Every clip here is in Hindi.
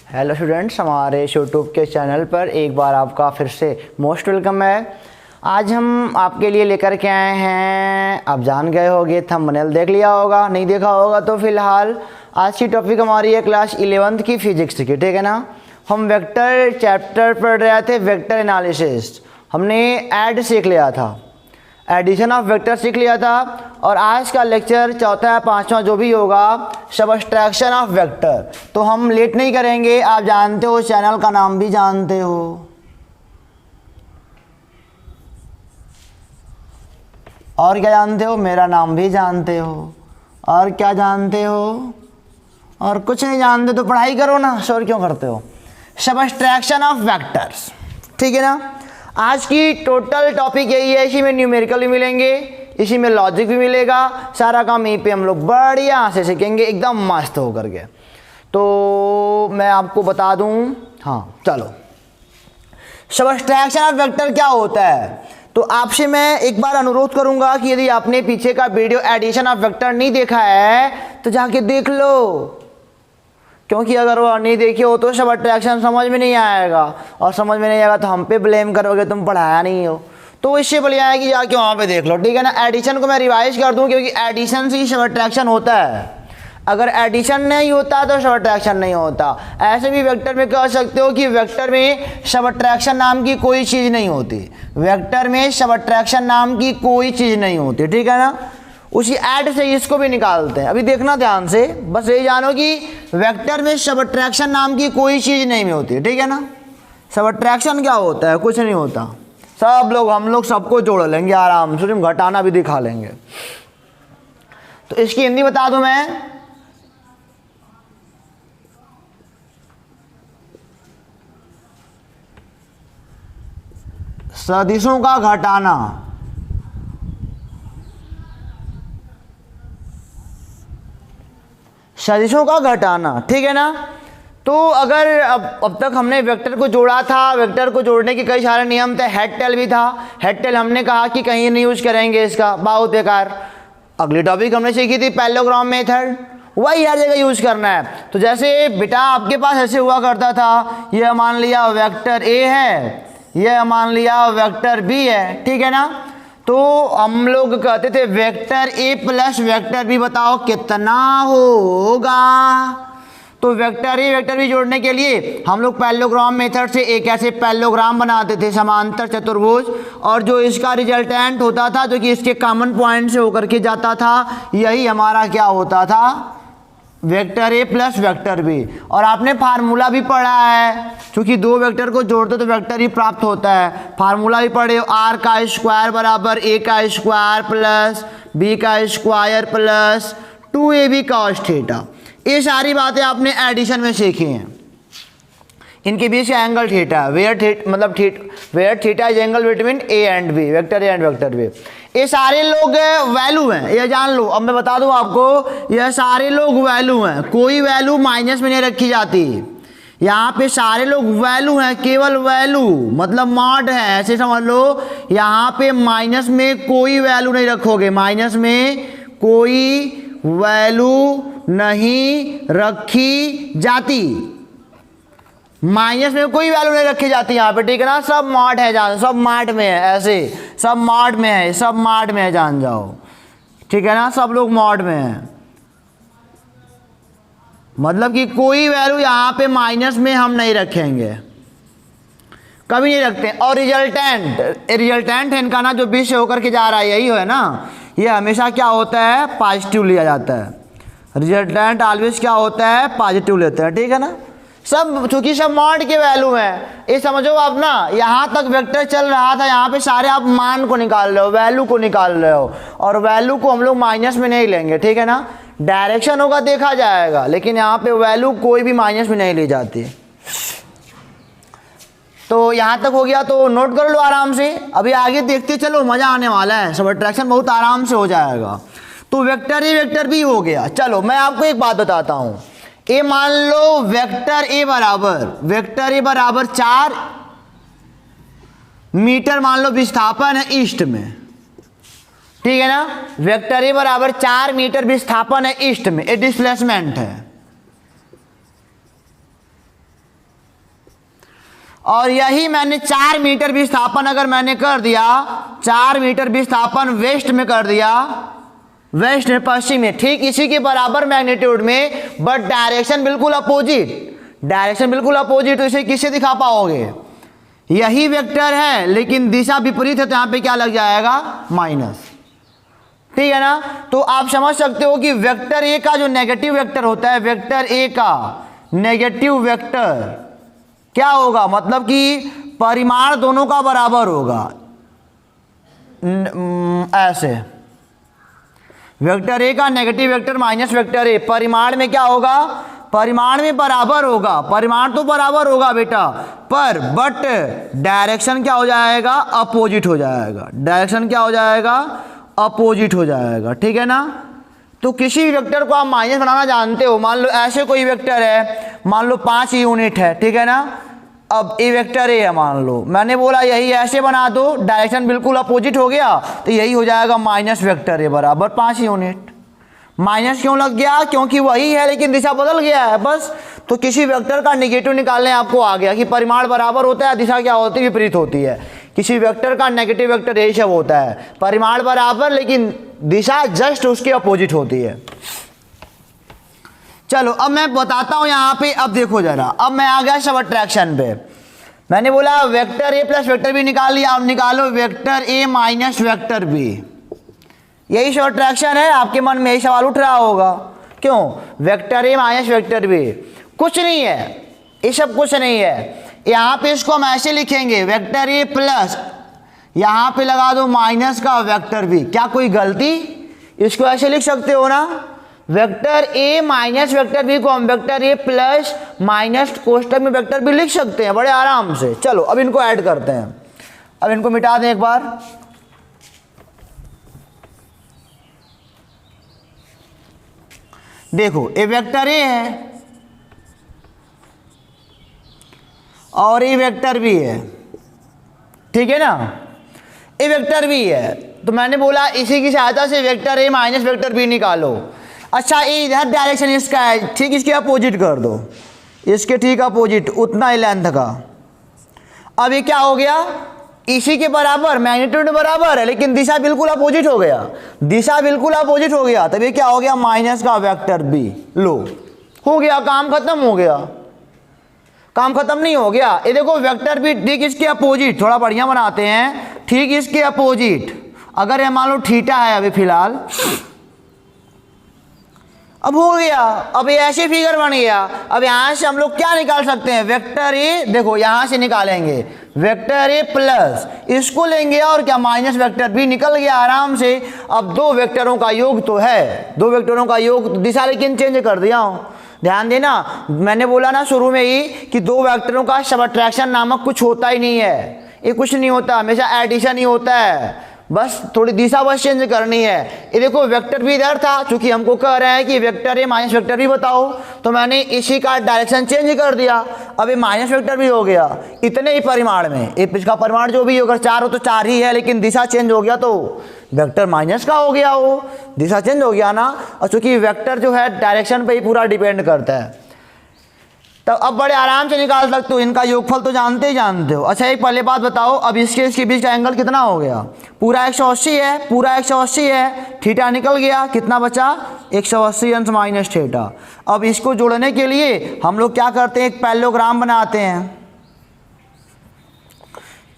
हेलो स्टूडेंट्स, हमारे यूट्यूब के चैनल पर एक बार आपका फिर से मोस्ट वेलकम है। आज हम आपके लिए लेकर के आए हैं, आप जान गए होंगे, थंबनेल देख लिया होगा, नहीं देखा होगा तो फिलहाल आज की टॉपिक हमारी है क्लास 11th की फिजिक्स की, ठीक है ना। हम वेक्टर चैप्टर पढ़ रहे थे, वेक्टर एनालिसिस। हमने ऐड सीख लिया था, एडिशन ऑफ वेक्टर सीख लिया था, और आज का लेक्चर चौथा या पांचवा जो भी होगा सबट्रैक्शन ऑफ वेक्टर। तो हम लेट नहीं करेंगे, आप जानते हो चैनल का नाम भी जानते हो, और क्या जानते हो, मेरा नाम भी जानते हो, और क्या जानते हो, और कुछ नहीं जानते तो पढ़ाई करो ना, शोर क्यों करते हो। सबट्रैक्शन ऑफ वेक्टर्स, ठीक है ना। आज की टोटल टॉपिक यही है, इसी में न्यूमेरिकल भी मिलेंगे, इसी में लॉजिक भी मिलेगा, सारा काम यहीं पे हम लोग बढ़िया से सीखेंगे, एकदम मस्त हो करके। तो मैं आपको बता दूं, हाँ चलो, सबट्रैक्शन ऑफ वेक्टर क्या होता है। तो आपसे मैं एक बार अनुरोध करूंगा कि यदि आपने पीछे का वीडियो एडिशन ऑफ वेक्टर नहीं देखा है तो जाके देख लो, क्योंकि अगर वो नहीं देखी हो तो सबट्रैक्शन समझ में नहीं आएगा, और समझ में नहीं आएगा तो हम पे ब्लेम करोगे तुम पढ़ाया नहीं हो। तो इससे बढ़िया है कि जाके वहाँ पे देख लो, ठीक है ना। एडिशन को मैं रिवाइज कर दूँ, क्योंकि एडिशन से ही सबट्रैक्शन होता है। अगर एडिशन नहीं होता तो सबट्रैक्शन नहीं होता। ऐसे भी वेक्टर में कह सकते हो कि वेक्टर में सबट्रैक्शन नाम की कोई चीज़ नहीं होती, वेक्टर में सबट्रैक्शन नाम की कोई चीज़ नहीं होती, ठीक है ना। उसी ऐड से इसको भी निकालते हैं, अभी देखना ध्यान से, बस यही जानो कि वेक्टर में सबट्रैक्शन नाम की कोई चीज़ नहीं होती, ठीक है ना। सबट्रैक्शन क्या होता है, कुछ नहीं होता, सब लोग हम लोग सबको जोड़ लेंगे आराम से, तुम घटाना भी दिखा लेंगे। तो इसकी हिंदी बता दूं मैं, सदिशों का घटाना। सदिशों का घटाना, ठीक है ना। तो अगर अब तक हमने वेक्टर को जोड़ा था, वेक्टर को जोड़ने के कई सारे नियम थे, हेड टेल भी था। हेड टेल हमने कहा कि कहीं नहीं यूज करेंगे इसका, बहुत बेकार। अगली टॉपिक हमने सीखी थी पैरेललोग्राम मेथड, वही हर जगह यूज करना है। तो जैसे बेटा आपके पास ऐसे हुआ करता था, यह मान लिया वेक्टर ए है, यह मान लिया वेक्टर बी है, ठीक है ना। तो हम लोग कहते थे वेक्टर ए प्लस वेक्टर बी बताओ कितना होगा। तो वेक्टर ए वेक्टर बी जोड़ने के लिए हम लोग पैरेललोग्राम मेथड से एक ऐसे पैरेललोग्राम बनाते थे, समांतर चतुर्भुज, और जो इसका रिजल्टेंट होता था, जो कि इसके कॉमन पॉइंट से होकर के जाता था, यही हमारा क्या होता था, वेक्टर ए प्लस वेक्टर बी। और आपने फार्मूला भी पढ़ा है, क्योंकि दो वेक्टर को जोड़ते तो वेक्टर ही प्राप्त होता है। फार्मूला भी पढ़े हो, आर का स्क्वायर बराबर ए का स्क्वायर प्लस बी का square plus 2ab cos theta. ये सारी बातें आपने एडिशन में सीखी हैं। इनके बीच angle theta, where theta is angle between A and B, vector A and vector B. ये सारे लोग वैल्यू हैं, ये जान लो। अब मैं बता दूं आपको, ये सारे लोग वैल्यू हैं, कोई वैल्यू माइनस में नहीं रखी जाती। यहाँ पे सारे लोग वैल्यू हैं, केवल वैल्यू मतलब मॉड है, ऐसे समझ लो। यहाँ पे माइनस में कोई वैल्यू नहीं रखोगे, माइनस में कोई वैल्यू नहीं रखी जाती, माइनस में कोई वैल्यू नहीं रखी जाती यहाँ पे, ठीक है ना। सब मॉड है, जान, सब मॉड में है, ऐसे सब मॉड में है, सब मॉड में है, जान जाओ, ठीक है ना। सब लोग मॉड में है, मतलब कि कोई वैल्यू यहाँ पे माइनस में हम नहीं रखेंगे, कभी नहीं रखते। और रिजल्टेंट है इनका ना, जो बीच से होकर के जा रहा है, यही है ना, ये हमेशा क्या होता है, पॉजिटिव लिया जाता है। रिजल्टेंट ऑलवेज क्या होता है, पॉजिटिव लेते हैं, ठीक है ना। सब चूंकि सब मॉड के वैल्यू हैं, ये समझो आप ना। यहाँ तक वेक्टर चल रहा था, यहाँ पे सारे आप मान को निकाल रहे हो, वैल्यू को निकाल रहे हो, और वैल्यू को हम लोग माइनस में नहीं लेंगे, ठीक है ना। डायरेक्शन होगा देखा जाएगा, लेकिन यहाँ पे वैल्यू कोई भी माइनस में नहीं ली जाती। तो यहाँ तक हो गया, तो नोट कर लो आराम से, अभी आगे देखते चलो, मजा आने वाला है, सबट्रैक्शन बहुत आराम से हो जाएगा। तो वेक्टर ए वेक्टर बी हो गया। चलो मैं आपको एक बात बताता हूँ, ए मान लो वेक्टर ए बराबर 4 मीटर मान लो विस्थापन है ईस्ट में, ठीक है ना। वेक्टर ए बराबर 4 मीटर विस्थापन है ईस्ट में, ये डिस्प्लेसमेंट है। और यही मैंने 4 मीटर विस्थापन अगर मैंने कर दिया, 4 मीटर विस्थापन वेस्ट में कर दिया, वेस्ट में पश्चिम में, ठीक इसी के बराबर मैग्नीट्यूड में, बट डायरेक्शन बिल्कुल अपोजिट, डायरेक्शन बिल्कुल अपोजिट, तो इसे किससे दिखा पाओगे? यही वेक्टर है लेकिन दिशा विपरीत है, तो यहां पे क्या लग जाएगा? माइनस। ठीक है ना? तो आप समझ सकते हो कि वेक्टर ए का जो नेगेटिव वेक्टर होता है, वेक्टर ए का नेगेटिव वेक्टर क्या होगा? मतलब कि परिमाण दोनों का बराबर होगा, ऐसे वेक्टर ए का negative vector minus vector A परिमाण में क्या होगा? परिमाण में बराबर होगा, परिमाण तो बराबर होगा बेटा, पर बट डायरेक्शन क्या हो जाएगा? अपोजिट हो जाएगा, डायरेक्शन क्या हो जाएगा? अपोजिट हो जाएगा। ठीक है ना? तो किसी भी वेक्टर को आप माइनस बनाना जानते हो। मान लो ऐसे कोई वेक्टर है, मान लो 5 यूनिट है, ठीक है ना? अब ए वेक्टर ए है, मान लो मैंने बोला यही ऐसे बना दो, डायरेक्शन बिल्कुल अपोजिट हो गया, तो यही हो जाएगा माइनस वेक्टर ए बराबर 5 यूनिट। माइनस क्यों लग गया? क्योंकि वही है लेकिन दिशा बदल गया है, बस। तो किसी वेक्टर का नेगेटिव निकालने आपको आ गया कि परिमाण बराबर होता है, दिशा क्या होती है? विपरीत होती है। किसी वेक्टर का नेगेटिव वेक्टर यही सब होता है, परिमाण बराबर लेकिन दिशा जस्ट उसके अपोजिट होती है। चलो अब मैं बताता हूं यहां पे। अब देखो जरा, अब मैं आ गया सबट्रैक्शन पे। मैंने बोला वेक्टर ए प्लस वेक्टर बी निकाल लिया, अब निकालो वेक्टर ए माइनस वेक्टर बी। यही सबट्रैक्शन है, आपके मन में यही सवाल उठ रहा होगा, क्यों वेक्टर ए माइनस वेक्टर बी? कुछ नहीं है, ये सब कुछ नहीं है। यहां पे इसको हम ऐसे लिखेंगे, वेक्टर ए प्लस, यहां पे लगा दो माइनस का वेक्टर बी। क्या कोई गलती? इसको ऐसे लिख सकते हो ना, वेक्टर ए माइनस वेक्टर बी को हम वेक्टर ए प्लस माइनस कोष्टक में वेक्टर बी लिख सकते हैं बड़े आराम से। चलो अब इनको ऐड करते हैं, अब इनको मिटा दें एक बार। देखो ये वेक्टर ए है और ये वेक्टर भी है, ठीक है ना? ये वेक्टर भी है, तो मैंने बोला इसी की सहायता से वेक्टर ए माइनस वेक्टर बी निकालो। अच्छा ये इधर डायरेक्शन इसका है, ठीक, इसके अपोजिट कर दो, इसके ठीक अपोजिट, उतना ही लेंथ का। अब ये क्या हो गया? इसी के बराबर, मैग्नीट्यूड बराबर है लेकिन दिशा बिल्कुल अपोजिट हो गया, दिशा बिल्कुल अपोजिट हो गया, तब ये क्या हो गया? माइनस का वेक्टर बी। लो हो गया, काम खत्म हो गया। काम खत्म नहीं हो गया, ये देखो वेक्टर बी ठीक इसके अपोजिट, थोड़ा बढ़िया बनाते हैं, ठीक इसके अपोजिट। अगर ये मान लो थीटा है अभी फिलहाल, अब हो गया, अब ये ऐसे फिगर बन गया। अब यहां से हम लोग क्या निकाल सकते हैं? वेक्टर ए, देखो यहां से निकालेंगे वेक्टर ए प्लस इसको लेंगे और क्या माइनस वेक्टर बी, निकल गया आराम से। अब दो वेक्टरों का योग तो है, दो वेक्टरों का योग, दिशा लेकिन चेंज कर दिया हूं। ध्यान देना, मैंने बोला ना शुरू में ही कि दो वेक्टरों का सबट्रैक्शन नामक कुछ होता ही नहीं है, ये कुछ नहीं होता, हमेशा एडिशन ही होता है, बस थोड़ी दिशा बस चेंज करनी है। ये देखो वेक्टर भी इधर था, चूंकि हमको कह रहे हैं कि वेक्टर ए माइनस वेक्टर भी बताओ, तो मैंने इसी का डायरेक्शन चेंज कर दिया, अब ये माइनस वेक्टर भी हो गया इतने ही परिमाण में। इसका परिमाण जो भी हो, अगर 4 हो तो 4 ही है, लेकिन दिशा चेंज हो गया तो वेक्टर माइनस का हो गया, वो दिशा चेंज हो गया ना। और चूंकि वेक्टर जो है डायरेक्शन पे ही पूरा डिपेंड करता है, तो अब बड़े आराम से निकाल सकते हो, इनका योगफल तो जानते ही जानते हो। अच्छा एक पहले बात बताओ, अब इसके बीच का एंगल कितना हो गया? पूरा 180 है, पूरा 180 है, थीटा निकल गया, कितना बचा? 180 अंश माइनस थीटा। अब इसको जोड़ने के लिए हम लोग क्या करते हैं? एक पैरेललोग्राम बनाते हैं,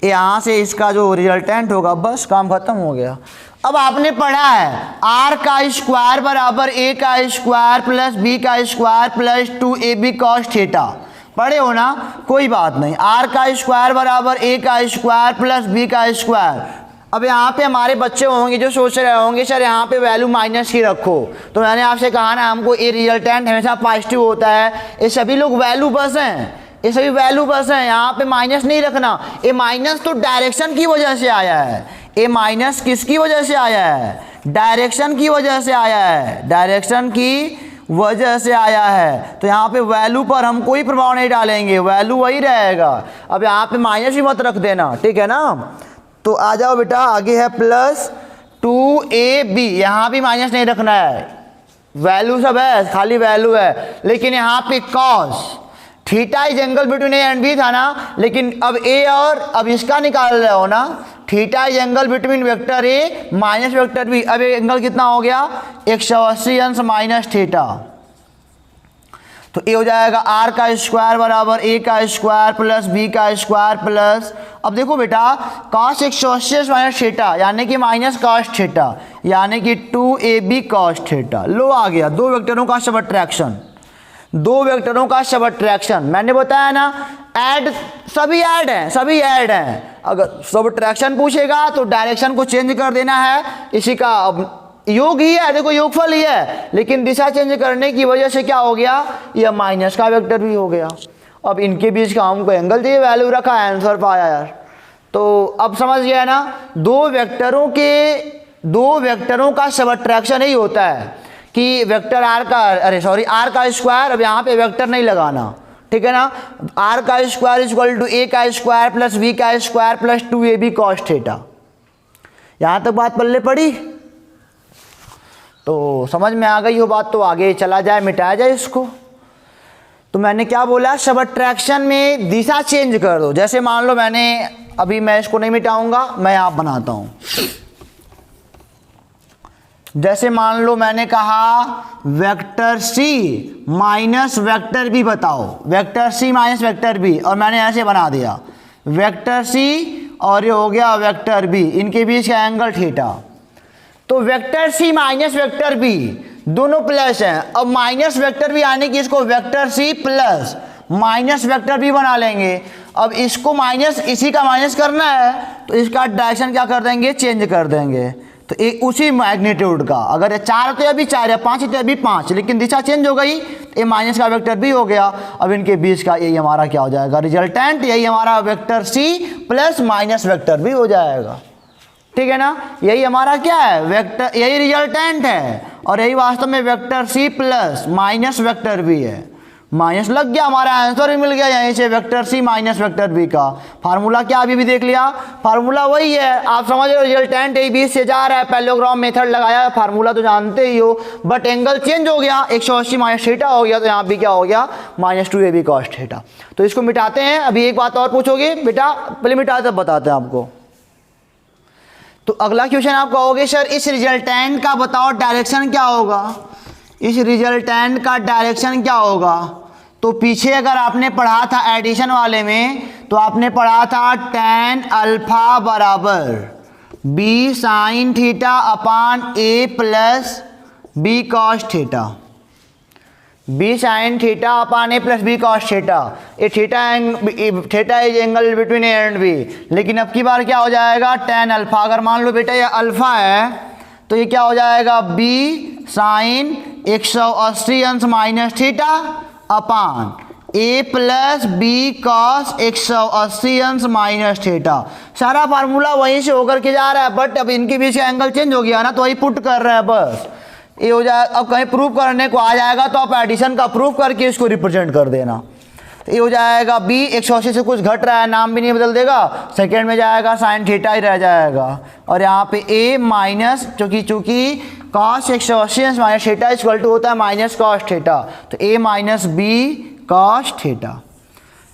यहाँ से इसका जो रिजल्टेंट होगा, बस काम खत्म हो गया। अब आपने पढ़ा है आर का स्क्वायर बराबर ए का स्क्वायर प्लस बी का square plus 2ab cos theta, पढ़े हो ना? कोई बात नहीं, आर का स्क्वायर बराबर ए का स्क्वायर प्लस बी का स्क्वायर। अब यहाँ पे हमारे बच्चे होंगे जो सोच रहे होंगे सर यहाँ पे वैल्यू माइनस की रखो, तो मैंने आपसे कहा ना हमको ए रिजल्टेंट हमेशा पॉजिटिव होता है, ये सभी लोग वैल्यू बस हैं, ये सभी वैल्यू बस हैं, यहाँ पे माइनस नहीं रखना। ये माइनस तो डायरेक्शन की वजह से आया है, ये माइनस किसकी वजह से आया है? डायरेक्शन की वजह से आया है, डायरेक्शन की वजह से आया है। तो यहाँ पे वैल्यू पर हम कोई प्रभाव नहीं डालेंगे, वैल्यू वही रहेगा। अब यहाँ पे माइनस भी मत रख देना, ठीक है ना? तो आ जाओ बेटा, आगे है प्लस 2ab, यहाँ भी माइनस नहीं रखना है, वैल्यू सब है, खाली वैल्यू है, लेकिन यहाँ पे cos theta is angle between A and b था ना, लेकिन अब ए और अब इसका निकाल रहे हो ना, theta is angle between vector A minus vector B. अब ये एंगल कितना हो गया 180 अंश माइनस थीटा, तो ये हो जाएगा आर का स्क्वायर बराबर ए का स्क्वायर प्लस बी का स्क्वायर प्लस, अब देखो बेटा cos 180 माइनस थीटा यानी कि माइनस cos थीटा यानी कि 2ab cos थीटा। लो आ गया दो वेक्टरों का सबट्रैक्शन, दो वेक्टरों का सबट्रैक्शन। मैंने बताया ना ऐड, सभी ऐड हैं। अगर सबट्रैक्शन पूछेगा तो डायरेक्शन को चेंज कर देना है, इसी का योग ही है, देखो योगफल ही है, लेकिन दिशा चेंज करने की वजह से क्या हो गया, यह माइनस का वेक्टर भी हो गया। अब इनके बीच का हमको एंगल चाहिए, वैल्यू रखा, आंसर पाया यार। तो अब समझ गया ना, दो वेक्टरों का सबट्रैक्शन ही होता है कि वेक्टर आर का स्क्वायर, अब यहाँ पे वेक्टर नहीं लगाना, ठीक है ना, आर का स्क्वायर इक्वल टू ए का स्क्वायर प्लस बी का square plus 2ab cos theta. यहाँ तक बात पल्ले पड़ी तो समझ में आ गई हो बात, तो आगे चला जाए, मिटाया जाए इसको। तो मैंने क्या बोला, सबट्रैक्शन में दिशा चेंज कर दो। जैसे मान लो मैं इसको नहीं मिटाऊंगा, मैं आप बनाता हूं। जैसे मान लो मैंने कहा वेक्टर सी माइनस वेक्टर बी बताओ, वेक्टर सी माइनस वेक्टर बी, और मैंने ऐसे बना दिया वेक्टर सी और ये हो गया वेक्टर बी, इनके बीच का एंगल थीटा। तो वेक्टर सी माइनस वेक्टर बी दोनों प्लस हैं, अब माइनस वेक्टर बी आने की इसको vector c plus minus vector b बना लेंगे। अब इसको माइनस, इसी का माइनस करना है तो इसका डायरेक्शन क्या कर देंगे, चेंज कर देंगे। तो एक उसी मैग्नीट्यूड का, अगर 4 तो अभी 4 है, 5 तो अभी 5, लेकिन दिशा चेंज हो गई तो ये माइनस का वेक्टर भी हो गया। अब इनके बीच का यही हमारा क्या हो जाएगा, रिजल्टेंट, यही हमारा vector c plus minus vector भी हो जाएगा, ठीक है ना। यही हमारा क्या है, वेक्टर, यही रिजल्टेंट है, और यही वास्तव में vector c plus minus vector b है। माइनस लग गया, हमारा आंसर भी मिल गया यहीं से, वेक्टर सी माइनस वेक्टर बी का फार्मूला क्या अभी भी देख लिया, फार्मूला वही है, आप समझ रहे हो, रिजल्टेंट ए बीच से जा रहा है, पैरेललोग्राम मेथड लगाया, फार्मूला तो जानते ही हो, बट एंगल चेंज हो गया, 180 माइनस थीटा हो गया, तो यहाँ भी क्या हो गया, माइनस 2ab cos थीटा। तो इसको मिटाते हैं। अभी एक बात और पूछोगे बेटा, पहले मिटाते तब बताते हैं आपको। तो अगला क्वेश्चन आप कहोगे सर इस रिजल्टेंट का बताओ डायरेक्शन क्या होगा, इस रिजल्टेंट का डायरेक्शन क्या होगा। तो पीछे अगर आपने पढ़ा था एडिशन वाले में, तो आपने पढ़ा था tan अल्फा बराबर b sine theta upon a plus b cos theta, b sine theta upon a plus b cos theta. ये theta is angle between a and b, लेकिन अब की बार क्या हो जाएगा, tan अल्फा। अगर मान लो बेटा ये अल्फा है तो ये क्या हो जाएगा, b साइन 180 अंश minus theta upon a plus b cos 180 अंश माइनस थीटा। सारा फार्मूला वहीं से होकर के जा रहा है, बट अब इनके बीच का एंगल चेंज हो गया ना, तो वही पुट कर रहे हैं बस, ये हो जाए। अब कहीं प्रूफ करने को आ जाएगा तो आप एडिशन का प्रूफ करके इसको रिप्रेजेंट कर देना। तो ये हो जाएगा b 180 से कुछ घट रहा है, नाम भी नहीं बदल देगा, सेकेंड में जाएगा साइन थीटा ही रह जाएगा, और यहाँ पे a माइनस चूंकि cos 180 minus theta equal to होता है माइनस cos थीटा, तो a minus b cos theta.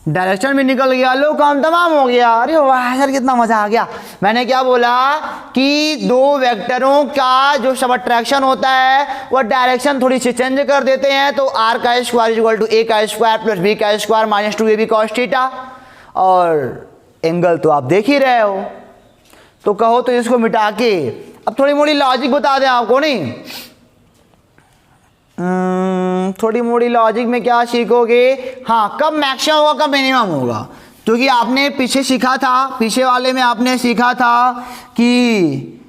Direction भी निकल गया, लो काम तमाम हो गया। अरे वाह सर कितना मजा आ गया। मैंने क्या बोला कि दो वेक्टरों का जो सबट्रैक्शन होता है वह डायरेक्शन थोड़ी सी चेंज कर देते हैं, तो आर का स्क्वायर इक्वल टू ए का स्क्वायर प्लस बी का square minus 2ab cos theta, और एंगल तो आप देख ही रहे हो। तो कहो तो इसको मिटा के अब थोड़ी मोड़ी लॉजिक बता दें आपको, नहीं थोड़ी मोड़ी लॉजिक में क्या सीखोगे, हाँ कब मैक्सिमम होगा कब मिनिमम होगा, क्योंकि आपने पीछे सीखा था, पीछे वाले में आपने सीखा था कि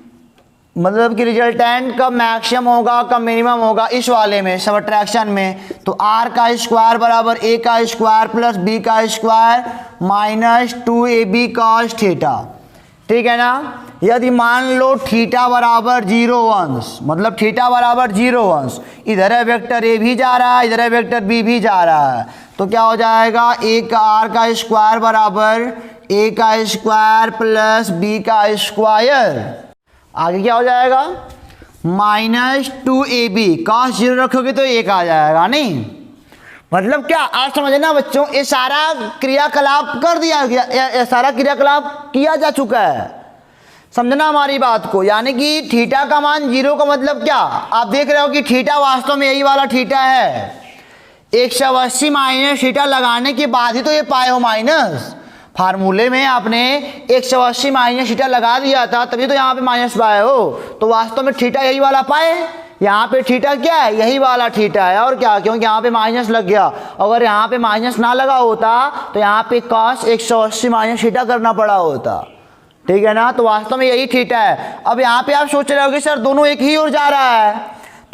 मतलब कि रिजल्टेंट कब मैक्सिमम होगा कब मिनिमम होगा, इस वाले में सबट्रैक्शन में। तो आर का स्क्वायर बराबर ए का स्क्वायर प्लस बी का square minus 2ab cos theta, ठीक है ना। यदि मान लो थीटा बराबर 0 अंश, मतलब थीटा बराबर 0 अंश, इधर है वेक्टर ए भी जा रहा है, इधर है वेक्टर बी भी जा रहा है, तो क्या हो जाएगा, ए का आर का स्क्वायर बराबर ए का स्क्वायर प्लस बी का स्क्वायर, आगे क्या हो जाएगा माइनस 2ab, cos 0 रखोगे तो 1 आ जाएगा, नहीं मतलब क्या आज समझना बच्चों, ये सारा क्रियाकलाप कर दिया गया, ये सारा क्रियाकलाप किया जा चुका है। समझना हमारी बात को, यानी कि थीटा का मान 0 का मतलब क्या, आप देख रहे हो कि थीटा वास्तव में यही वाला थीटा है। 180 माइनस थीटा लगाने के बाद ही तो ये पाए हो माइनस। फार्मूले में आपने 180 माइनस थीटा लगा दिया था, तभी तो यहाँ पे माइनस पाए हो। तो वास्तव में थीटा यही वाला पाए। यहाँ पे थीटा क्या है, यही वाला थीटा है। और क्या, क्योंकि यहाँ पे माइनस लग गया। अगर यहाँ पे माइनस ना लगा होता तो यहाँ पे cos 180 माइनस थीटा करना पड़ा होता। ठीक है ना, तो वास्तव में यही थीटा है। अब यहाँ पे आप सोच रहे हो कि सर दोनों एक ही ओर जा रहा है,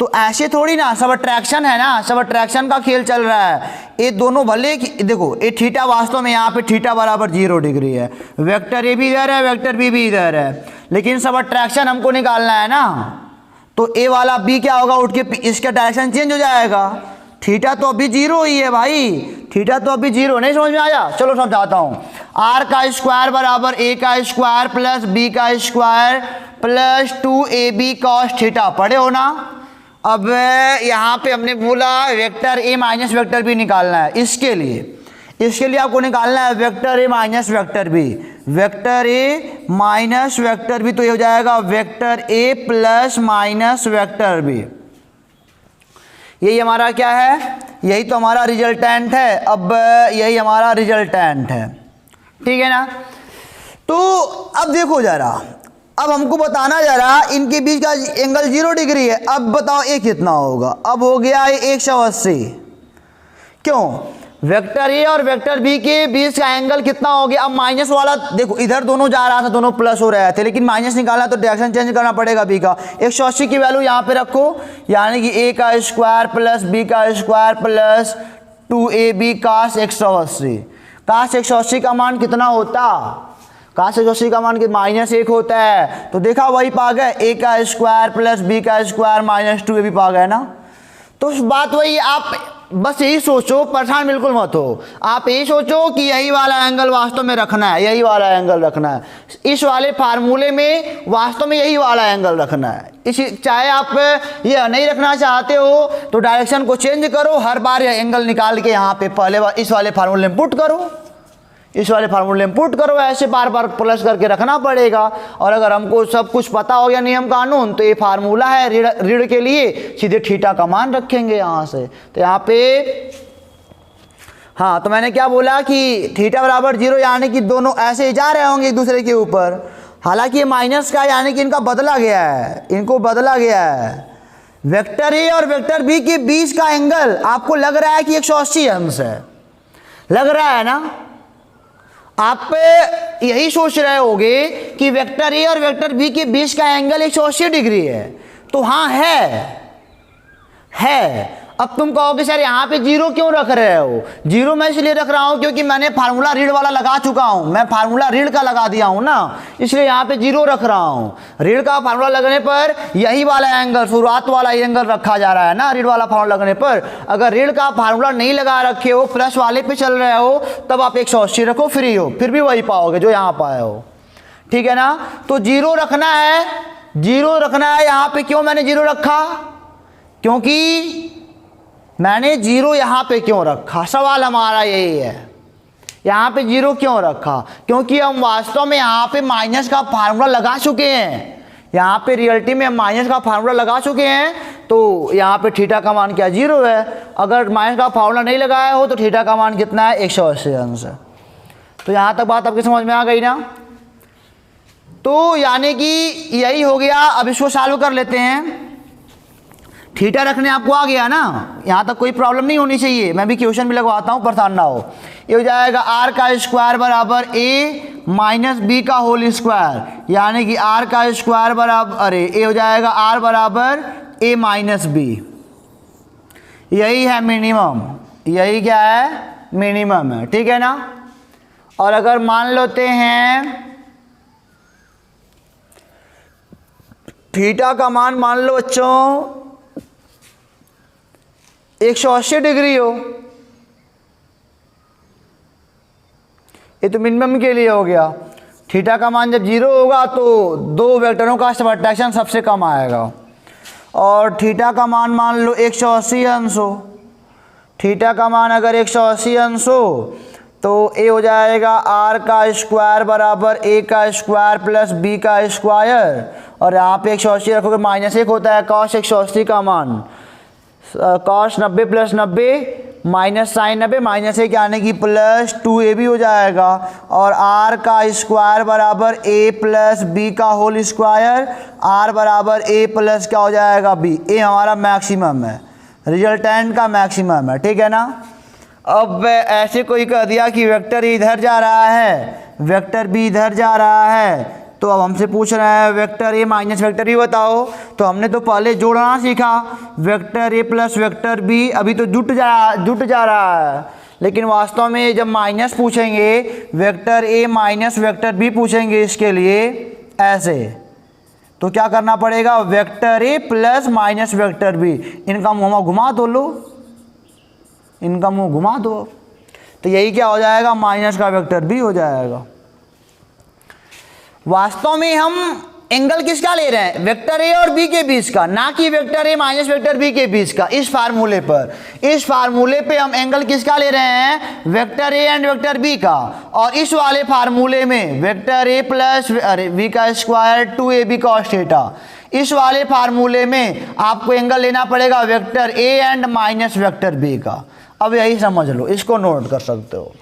तो ऐसे थोड़ी ना, सब अट्रैक्शन है ना, सब अट्रैक्शन का खेल चल रहा है। ये दोनों भले देखो, ये थीटा वास्तव में यहाँ पे थीटा बराबर 0 डिग्री है, वेक्टर ए भी इधर है, वेक्टर बी भी इधर है, लेकिन सब अट्रैक्शन हमको निकालना है ना। तो ए वाला बी क्या होगा, उठ के इसका डायरेक्शन चेंज हो जाएगा। थीटा तो अभी 0 ही है भाई, थीटा तो अभी 0, नहीं समझ में आया? चलो समझाता हूँ। आर का स्क्वायर बराबर ए का स्क्वायर प्लस बी का square plus 2ab cos theta, पढ़े हो ना। अब यहाँ पे हमने बोला वेक्टर ए माइनस वेक्टर बी निकालना है। इसके लिए आपको निकालना है वेक्टर ए माइनस वेक्टर बी। वेक्टर ए माइनस वेक्टर बी तो ये हो जाएगा वेक्टर ए प्लस माइनस वेक्टर बी। यही हमारा क्या है, यही तो हमारा रिजल्टेंट है। अब यही हमारा रिजल्टेंट है, ठीक है ना। तो अब देखो जरा, अब हमको बताना जरा, इनके बीच का एंगल 0 डिग्री है। अब बताओ ये कितना होगा। अब हो गया ये 180। क्यों, वेक्टर ए और वेक्टर बी के बीच का एंगल कितना हो गया। अब माइनस वाला देखो, इधर दोनों जा रहा था, दोनों प्लस हो रहे थे, लेकिन माइनस निकाला तो डायरेक्शन चेंज करना पड़ेगा बी का। 180 की वैल्यू यहाँ पे रखो, यानी कि ए का स्क्वायर प्लस बी का square plus 2ab cos 180। cos 180 का मान कितना होता, cos 180 का मान -1 होता है। तो देखा वही पा गए, ए का स्क्वायर प्लस बी का स्क्वायर माइनस 2ab पा गए ना। तो बात वही, आप बस यही सोचो, परेशान बिल्कुल मत हो। आप यही सोचो कि यही वाला एंगल वास्तव में रखना है, यही वाला एंगल रखना है। इस वाले फार्मूले में वास्तव में यही वाला एंगल रखना है। इसी, चाहे आप ये नहीं रखना चाहते हो तो डायरेक्शन को चेंज करो, हर बार यह एंगल निकाल के यहाँ पे पहले इस वाले फार्मूले में पुट करो, इस वाले फार्मूले में पुट करो, ऐसे बार बार प्लस करके रखना पड़ेगा। और अगर हमको सब कुछ पता हो गया नियम कानून, तो ये फार्मूला है ऋण के लिए, सीधे थीटा का मान रखेंगे यहाँ से। तो यहाँ पे हाँ, तो मैंने क्या बोला कि थीटा बराबर 0, यानी कि दोनों ऐसे ही जा रहे होंगे एक दूसरे के ऊपर। हालांकि ये माइनस का, यानी कि इनका बदला गया है, इनको बदला गया है। वेक्टर ए और वेक्टर बी के बीच का एंगल आपको लग रहा है कि 180 अंश है, लग रहा है ना। आप यही सोच रहे होगे कि वेक्टर ए और वेक्टर बी के बीच का एंगल 180 डिग्री है। तो हाँ है। अब तुम कहोगे सर यहाँ पे 0 क्यों रख रहे हो। 0 मैं इसलिए रख रहा हूँ क्योंकि मैंने फार्मूला ऋण वाला लगा चुका हूँ, मैं फार्मूला ऋण का लगा दिया हूँ ना, इसलिए यहाँ पे 0 रख रहा हूँ। ऋण का फार्मूला लगने पर यही वाला एंगल, शुरुआत वाला एंगल रखा जा रहा है ना ऋण वाला फार्मूला लगने पर। अगर ऋण का फार्मूला नहीं लगा रखे हो, प्लस वाले पे चल रहे हो, तब आप 180 रखो, फ्री हो, फिर भी वही पाओगे जो यहाँ पाए हो, ठीक है ना। तो 0 रखना है, 0 रखना है यहाँ पे। क्यों मैंने 0 रखा, क्योंकि मैंने 0 यहाँ पे क्यों रखा, सवाल हमारा यही है। यहाँ पे 0 क्यों रखा, क्योंकि हम वास्तव में यहाँ पे माइनस का फार्मूला लगा चुके हैं। यहाँ पे रियलिटी में हम माइनस का फार्मूला लगा चुके हैं, तो यहाँ पे थीटा का मान क्या 0 है। अगर माइनस का फार्मूला नहीं लगाया हो तो थीटा का मान कितना है, 180 अंश है। तो यहाँ तक बात आपकी समझ में आ गई ना। तो यानी कि यही हो गया। अब इसको सॉल्व कर लेते हैं। थीटा रखने आपको आ गया ना, यहाँ तक कोई प्रॉब्लम नहीं होनी चाहिए। मैं भी क्वेश्चन भी लगवाता हूँ, परेशान ना हो। ये हो जाएगा आर का स्क्वायर बराबर ए माइनस बी का होल स्क्वायर, यानी कि आर का स्क्वायर बराबर, अरे ये हो जाएगा आर बराबर ए माइनस बी। यही है मिनिमम, यही क्या है, मिनिमम है, ठीक है ना। और अगर मान लेते हैं थीटा का मान लो बच्चों 180 डिग्री हो, ये तो मिनिमम के लिए हो गया। थीटा का मान जब 0 होगा तो दो वेक्टरों का सबट्रैक्शन सबसे कम आएगा। और थीटा का मान लो 180 अंश हो, थीटा का मान अगर 180 अंश हो तो ए हो जाएगा आर का स्क्वायर बराबर ए का स्क्वायर प्लस बी का स्क्वायर, और यहाँ पे 180 रखोगे -1 होता है कॉस 180 का मान, कॉस 90 प्लस 90 माइनस साइन 90 -1 आने की प्लस 2ab हो जाएगा, और आर का स्क्वायर बराबर ए प्लस बी का होल स्क्वायर, आर बराबर ए प्लस क्या हो जाएगा बी। ए हमारा मैक्सिमम है, रिजल्टेंट का मैक्सिमम है, ठीक है ना। अब ऐसे कोई कह दिया कि वेक्टर इधर जा रहा है, वेक्टर बी इधर जा रहा है, तो अब हमसे पूछ रहे हैं वेक्टर ए माइनस वेक्टर बी बताओ। तो हमने तो पहले जोड़ना सीखा, वेक्टर ए प्लस वेक्टर बी अभी तो जुट जा रहा है, लेकिन वास्तव में जब माइनस पूछेंगे वेक्टर ए माइनस वेक्टर बी पूछेंगे इसके लिए ऐसे, तो क्या करना पड़ेगा, वेक्टर ए प्लस माइनस वेक्टर बी, इनका मुँह घुमा दो, लो इनका मुँह घुमा दो, तो यही क्या हो जाएगा, माइनस का वेक्टर बी हो जाएगा। वास्तव में हम एंगल किसका ले रहे हैं, वेक्टर ए और बी के बीच का, ना कि वेक्टर ए माइनस वेक्टर बी के बीच का। इस फार्मूले पे हम एंगल किसका ले रहे हैं, vector A and vector B का, और इस वाले फार्मूले में वेक्टर ए प्लस बी का स्क्वायर 2ab cos थीटा, इस वाले फार्मूले में आपको एंगल लेना पड़ेगा vector A and minus vector B का। अब यही समझ लो, इसको नोट कर सकते हो।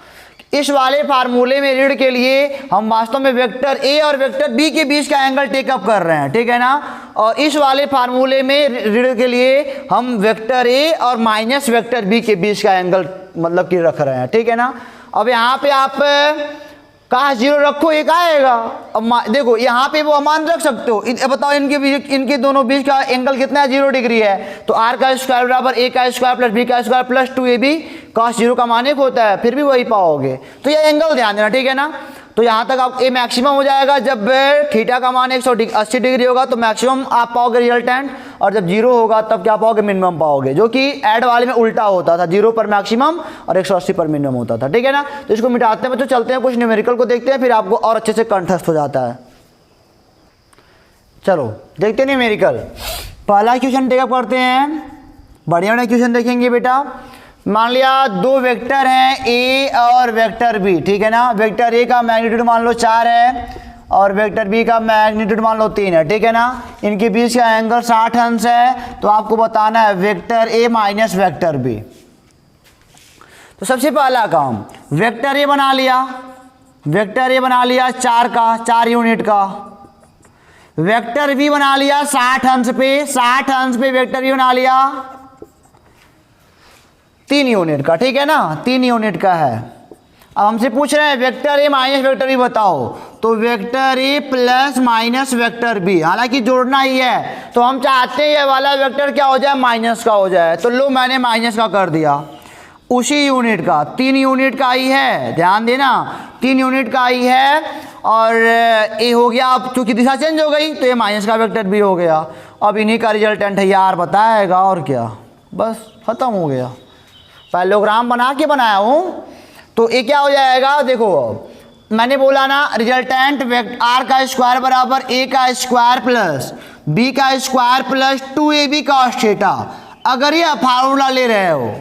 इस वाले फार्मूले में ऋण के लिए हम वास्तव में वेक्टर ए और वेक्टर बी के बीच का एंगल टेकअप कर रहे हैं, ठीक है ना। और इस वाले फार्मूले में ऋण के लिए हम वेक्टर ए और माइनस वेक्टर बी के बीच का एंगल मतलब कि रख रहे हैं, ठीक है ना। अब यहाँ पे आप कहाँ जीरो रखो, एक आएगा। अब देखो यहाँ पे वो मान रख सकते हो, बताओ इनके दोनों बीच का एंगल कितना है, 0 डिग्री है। तो आर का स्क्वायर बराबर ए का स्क्वायर प्लस बी का स्क्वायर प्लस 2ab cos 0 का मान 1 होता है, फिर भी वही पाओगे। तो ये एंगल ध्यान देना, ठीक है ना। तो यहाँ तक आप ए मैक्सिमम हो जाएगा, जब थीटा का मान 180 डिग्री होगा तो मैक्सिमम आप पाओगे रिजल्टेंट, और जब 0 होगा तब क्या पाओगे, मिनिमम पाओगे, जो कि ऐड वाले में उल्टा होता था, 0 पर मैक्सिमम और 180 पर मिनिमम होता था, ठीक है ना। तो इसको मिटाते हैं, तो चलते हैं कुछ न्यूमेरिकल को देखते हैं, फिर आपको और अच्छे से कंठस्थ हो जाता है। चलो देखते हैं न्यूमेरिकल। पहला क्वेश्चन टेकअप करते हैं, बढ़िया बढ़िया क्वेश्चन देखेंगे बेटा। मान लिया दो वेक्टर हैं ए और वेक्टर बी, ठीक है ना। वेक्टर ए का मैग्नीट्यूड मान लो 4 है और वेक्टर बी का मैग्नीट्यूड मान लो 3 है, ठीक है ना। इनके बीच का एंगल 60 अंश है, तो आपको बताना है वेक्टर ए माइनस वेक्टर बी। तो सबसे पहला काम, वेक्टर ए बना लिया, वेक्टर ए बना लिया 4 यूनिट का, वेक्टर बी बना लिया 60 अंश पे वेक्टर बी बना लिया 3 यूनिट का, ठीक है ना, 3 यूनिट का है। अब हमसे पूछ रहे हैं वेक्टर ए माइनस वेक्टर बी बताओ, तो वेक्टर ए प्लस माइनस वेक्टर बी, हालांकि जोड़ना ही है, तो हम चाहते हैं ये वाला वेक्टर क्या हो जाए, माइनस का हो जाए। तो लो मैंने माइनस का कर दिया, उसी यूनिट का, 3 यूनिट का ही है, ध्यान देना 3 यूनिट का ही है। और ए हो गया, अब चूंकि दिशा चेंज हो गई तो ये माइनस का वेक्टर बी हो गया। अब इन्हीं का रिजल्टेंट है यार बताएगा, और क्या, बस खत्म हो गया। पैरेललोग्राम बना के बनाया हूँ, तो ये क्या हो जाएगा, देखो मैंने बोला ना रिजल्टेंट आर का स्क्वायर बराबर ए का स्क्वायर प्लस बी का square plus 2ab cos theta. अगर ये फार्मूला ले रहे हो,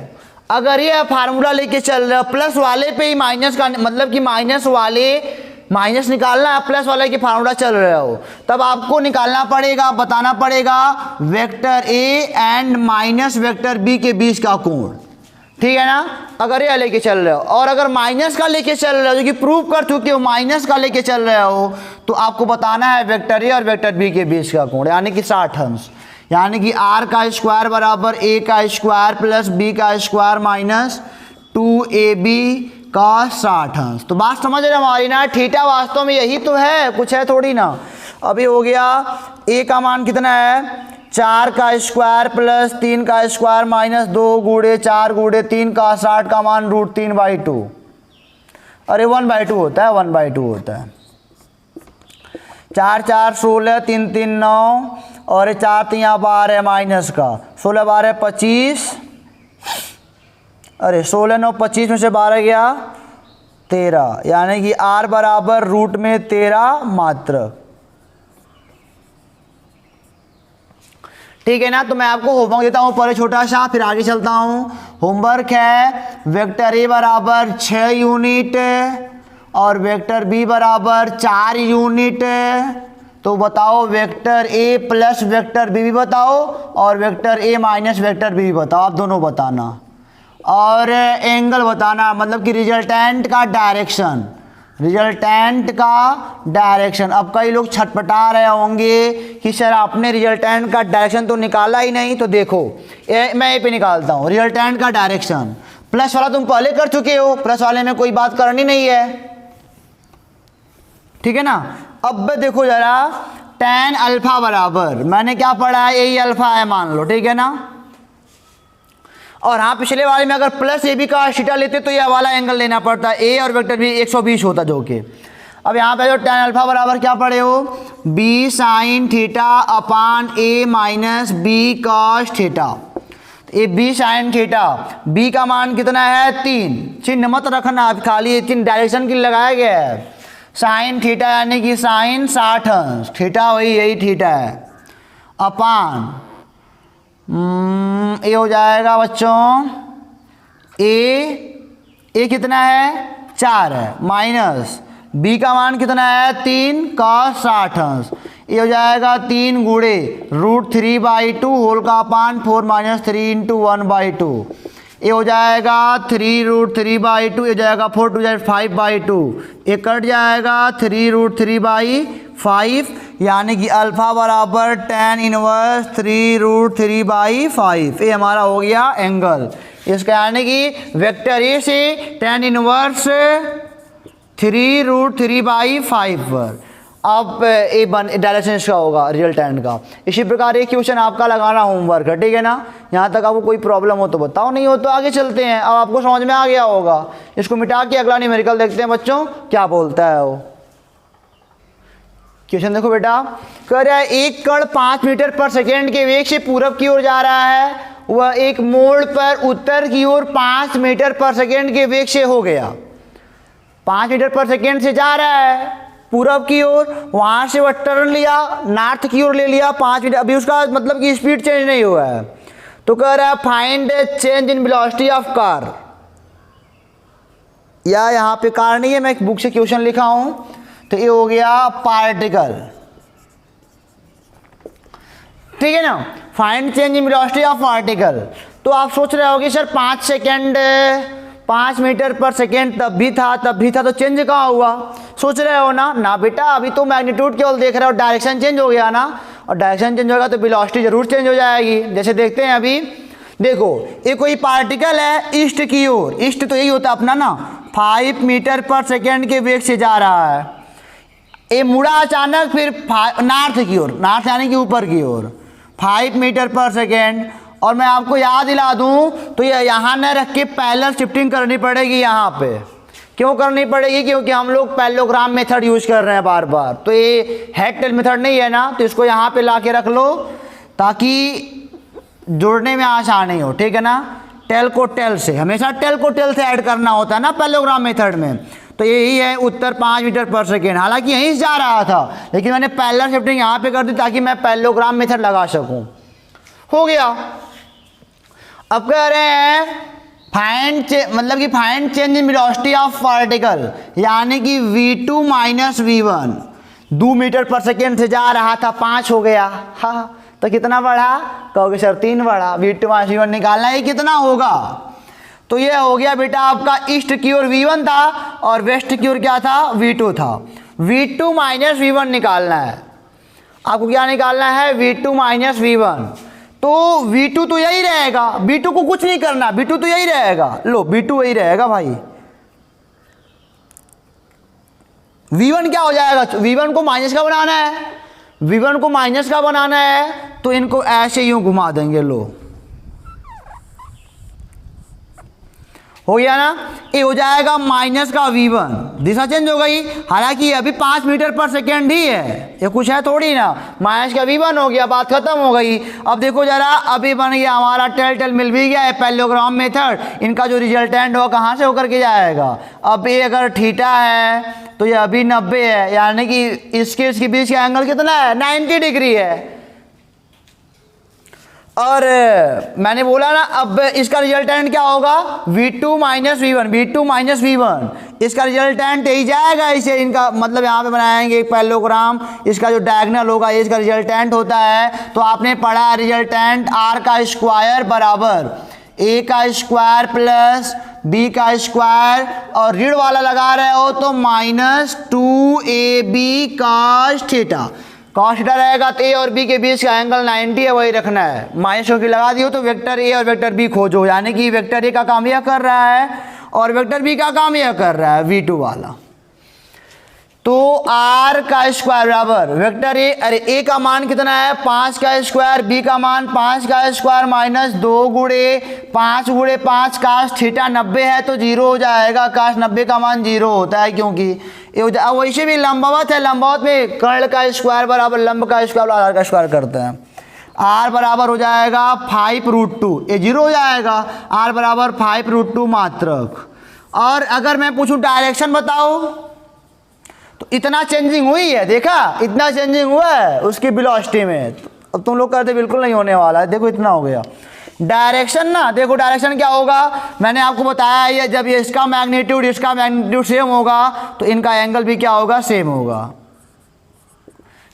अगर ये फार्मूला लेके चल रहे हो, प्लस वाले पे ही माइनस का, मतलब कि माइनस वाले माइनस निकालना है, प्लस वाले के फार्मूला चल रहे हो, तब आपको निकालना पड़ेगा, बताना पड़ेगा vector A and minus vector B के बीच का कोण, ठीक है ना। अगर ये लेके चल रहे हो, और अगर माइनस का लेके चल रहे हो, जो कि प्रूव कर चुके हो माइनस का लेके चल रहे हो, तो आपको बताना है वेक्टर ए और वेक्टर बी के बीच का कोण, यानी कि 60 अंश, यानी कि आर का स्क्वायर बराबर ए का स्क्वायर प्लस बी का स्क्वायर माइनस 2ab का 60 अंश। तो बात समझ रहे हमारी ना, थीटा वास्तव में यही तो है, कुछ है थोड़ी ना। अभी हो गया ए का मान कितना है, 4 का स्क्वायर प्लस 3 का स्क्वायर माइनस 2 गुणे 4 गुणे 3 का 60 का मान √3/2। अरे 1/2 होता है, 1/2 होता है। 4 4 16, 3 3 9, और 4 3 12 माइनस का 16 12 25, अरे 16 9 25 में से 12 गया 13, यानी कि आर बराबर रूट में 13 मात्रक, ठीक है ना। तो मैं आपको होमवर्क देता हूँ पहले छोटा सा, फिर आगे चलता हूँ। होमवर्क है वेक्टर ए बराबर 6 यूनिट और वेक्टर बी बराबर 4 यूनिट। तो बताओ वेक्टर ए प्लस वेक्टर बी भी बताओ और वेक्टर ए माइनस वेक्टर बी भी बताओ, आप दोनों बताना। और एंगल बताना, मतलब कि रिजल्टेंट का डायरेक्शन, रिजल्टेंट का डायरेक्शन। अब कई लोग छटपटा रहे होंगे कि सर आपने रिजल्टेंट का डायरेक्शन तो निकाला ही नहीं। तो देखो मैं ए पे निकालता हूँ रिजल्टेंट का डायरेक्शन। प्लस वाला तुम पहले कर चुके हो, प्लस वाले में कोई बात करनी नहीं है, ठीक है ना। अब देखो जरा tan अल्फा बराबर, मैंने क्या पढ़ा है, ए अल्फा है मान लो, ठीक है ना। और हाँ पिछले वाले में अगर प्लस ए बी का थीटा लेते तो ये वाला एंगल लेना पड़ता, ए और वेक्टर बी 120 होता जो कि। अब यहाँ पे जो tan अल्फा बराबर क्या पढ़े हो, बी साइन थीटा अपान ए माइनस बी कॉस थीटा। ये बी साइन थीटा, बी का मान कितना है 3, चिन्ह मत रखना आप, खाली चिन्ह डायरेक्शन के लिए लगाया गया है। साइन थीटा यानी कि साइन 60 अंश, थीटा वही यही थीटा है, अपान ये हो जाएगा बच्चों ए कितना है 4 है, माइनस बी का मान कितना है 3 cos 60 अंश, ये हो जाएगा 3 गुणे √3/2 होल का अपान 4 - 3 × 1/2, ये हो जाएगा 3√3/2, ये हो जाएगा 4 × 2 = 5/2, ये कट जाएगा 3√3/5, यानी कि अल्फा बराबर tan इनवर्स 3√3/5। ये हमारा हो गया एंगल। इसका यानी कि वेक्टर ए से tan इनवर्स 3√3/5 पर अब ए डायरेक्शन इसका होगा रिजल्टेंट का। इसी प्रकार एक क्वेश्चन आपका लगाना होमवर्क है, ठीक है ना। यहाँ तक आपको कोई प्रॉब्लम हो तो बताओ, नहीं हो तो आगे चलते हैं। अब आपको समझ में आ गया होगा, इसको मिटा के अगला न्यूमेरिकल देखते हैं बच्चों क्या बोलता है वो। क्वेश्चन देखो बेटा, कह रहा है एक कण 5 मीटर पर सेकेंड के वेग से पूरब की ओर जा रहा है, वह एक मोड़ पर उत्तर की ओर 5 मीटर पर सेकेंड के वेग से हो गया। 5 मीटर पर सेकेंड से जा रहा है पूरब की ओर, वहां से वह टर्न लिया नॉर्थ की ओर ले लिया 5 मीटर, अभी उसका मतलब कि स्पीड चेंज नहीं हुआ है। तो कह रहा है find change in velocity of car, या यहाँ पे कार नहीं है, मैं एक बुक से क्वेश्चन लिखा हूं, तो ये हो गया पार्टिकल, ठीक है ना। Find change in velocity of particle. तो आप सोच रहे होगे सर 5 मीटर पर सेकेंड तब भी था तो चेंज कहाँ हुआ, सोच रहे हो ना बेटा, अभी तो मैग्नीट्यूड केवल देख रहे हो, डायरेक्शन चेंज हो गया ना, और डायरेक्शन चेंज होगा तो वेलोसिटी जरूर चेंज हो जाएगी। जैसे देखते हैं अभी, देखो ये कोई पार्टिकल है ईस्ट की ओर, ईस्ट तो यही होता है अपना ना, 5 मीटर पर सेकेंड के वेग से जा रहा है, ये मुड़ा अचानक फिर नॉर्थ की ओर, नॉर्थ यानी कि ऊपर की ओर 5 मीटर पर सेकेंड। और मैं आपको याद दिला दूं तो ये यहाँ न रख के पैरेलल शिफ्टिंग करनी पड़ेगी यहाँ पे। क्यों करनी पड़ेगी, क्योंकि हम लोग पैरेललोग्राम मेथड यूज कर रहे हैं बार बार, तो ये हेड टेल मेथड नहीं है ना, तो इसको यहाँ पे ला के रख लो ताकि जोड़ने में आसानी हो, ठीक है ना। टेल को टेल से, हमेशा टेल को टेल से ऐड करना होता है ना पैरेललोग्राम मेथड में। तो यही है उत्तर 5 मीटर पर सेकेंड, हालांकि यहीं से जा रहा था लेकिन मैंने पैरेलल शिफ्टिंग यहाँ पे कर दी ताकि मैं पैरेललोग्राम मेथड लगा सकूँ। हो गया। अब कह रहे हैं find change in velocity of particle, यानी कि v2 - v1, 2 मीटर पर सेकेंड से जा रहा था 5 हो गया, हाँ तो कितना बढ़ा, कहोगे सर 3 बढ़ा, v2 - v1 निकालना है कितना होगा। तो ये हो गया बेटा आपका ईस्ट की ओर v1 था और वेस्ट की ओर क्या था v2 था। v2 - v1 निकालना है आपको, क्या निकालना है v2 - v1। तो v2 तो यही रहेगा, v2 को कुछ नहीं करना, v2 तो यही रहेगा, लो v2 वही रहेगा भाई। v1 क्या हो जाएगा, v1 को माइनस का बनाना है, v1 को माइनस का बनाना है तो इनको ऐसे यूं घुमा देंगे, लो हो गया ना। ये हो जाएगा माइनस का v1, दिशा चेंज हो गई, हालांकि ये अभी 5 मीटर पर सेकेंड ही है, ये कुछ है थोड़ी ना, माइनस का v1 हो गया, बात खत्म हो गई। अब देखो जरा, अभी बन गया हमारा टेल मिल भी गया है पैरेललोग्राम मेथड, इनका जो रिजल्टेंट हो कहाँ से होकर के जाएगा। अब ये अगर थीटा है तो ये अभी 90 है, यानी कि इसके बीच का एंगल कितना है 90 डिग्री है। और मैंने बोला ना, अब इसका रिजल्टेंट क्या होगा, V2 minus V1, V2 minus V1, इसका रिजल्टेंट यही जाएगा। इसे इनका मतलब यहाँ पे बनाएंगे एक पैरेललोग्राम, इसका जो डायगोनल होगा ये इसका रिजल्टेंट होता है। तो आपने पढ़ा है रिजल्टेंट R का स्क्वायर बराबर A का स्क्वायर प्लस B का स्क्वायर, और ऋण वाला लगा रहे हो तो minus 2AB cos theta. Cos theta रहेगा तो ए और बी के बीच का एंगल 90 है, वही रखना है। माइनस की लगा दियो तो वेक्टर ए और वेक्टर बी खोजो, यानी कि वेक्टर ए का काम यह कर रहा है और वेक्टर बी का काम यह कर रहा है, V2 वाला। तो R का स्क्वायर बराबर वेक्टर ए, अरे ए का मान कितना है 5 का स्क्वायर, बी का मान 5 का स्क्वायर माइनस 2 गुणे 5 गुणे 5 काश थीटा 90 है तो 0 हो जाएगा। काश 90 का मान 0 होता है क्योंकि अब वैसे भी लंबवत है, लंबवत में कर्ण का स्क्वायर बराबर लंब का स्क्वायर आधार का स्क्वायर करते हैं। R बराबर हो जाएगा 5√2, ये 0 हो जाएगा। R बराबर 5√2 मात्रक। और अगर मैं पूछूं डायरेक्शन बताओ तो इतना चेंजिंग हुई है, देखा इतना चेंजिंग हुआ है उसकी वेलोसिटी में। अब तुम लोग कहते बिल्कुल नहीं होने वाला है, देखो इतना हो गया। डायरेक्शन ना, देखो डायरेक्शन क्या होगा, मैंने आपको बताया ये जब ये इसका मैग्नीट्यूड सेम होगा तो इनका एंगल भी क्या होगा, सेम होगा।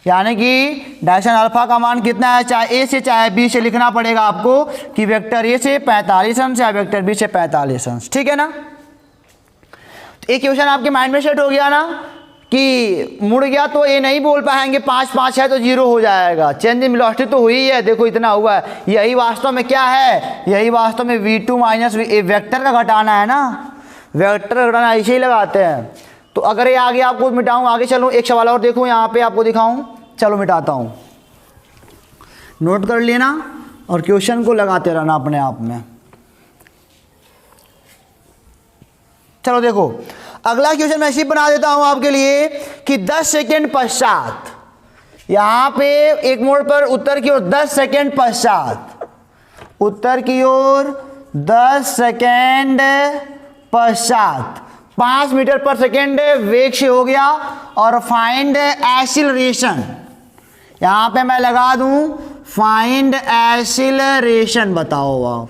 यानी कि डायरेक्शन अल्फा का मान कितना है, चाहे ए से चाहे बी से लिखना पड़ेगा आपको कि वेक्टर ए से 45 अंश या वेक्टर बी से 45 अंश, ठीक है ना। तो एक क्वेश्चन आपके माइंड में सेट हो गया ना कि मुड़ गया तो ये नहीं बोल पाएंगे 5 5 है तो 0 हो जाएगा। चेंज इन वेलोसिटी तो हुई है, देखो इतना हुआ है। यही वास्तव में क्या है, यही वास्तव में V2 माइनस वेक्टर का घटाना है ना, वेक्टर का घटाना ऐसे ही लगाते हैं। तो अगर ये आगे आपको मिटाऊं, आगे चलूं, एक सवाल और देखूं यहाँ पे आपको दिखाऊं, चलो मिटाता हूँ, नोट कर लेना और क्वेश्चन को लगाते रहना अपने आप में। चलो देखो अगला क्वेश्चन मैं ऐसे ही बना देता हूं आपके लिए कि 10 सेकेंड पश्चात, यहां पे एक मोड़ पर उत्तर की ओर 10 सेकेंड पश्चात, उत्तर की ओर 10 सेकेंड पश्चात 5 मीटर पर सेकेंड वेग से हो गया। और फाइंड एक्सीलरेशन, यहां पे मैं लगा दूं फाइंड एक्सीलरेशन, बताओ आप।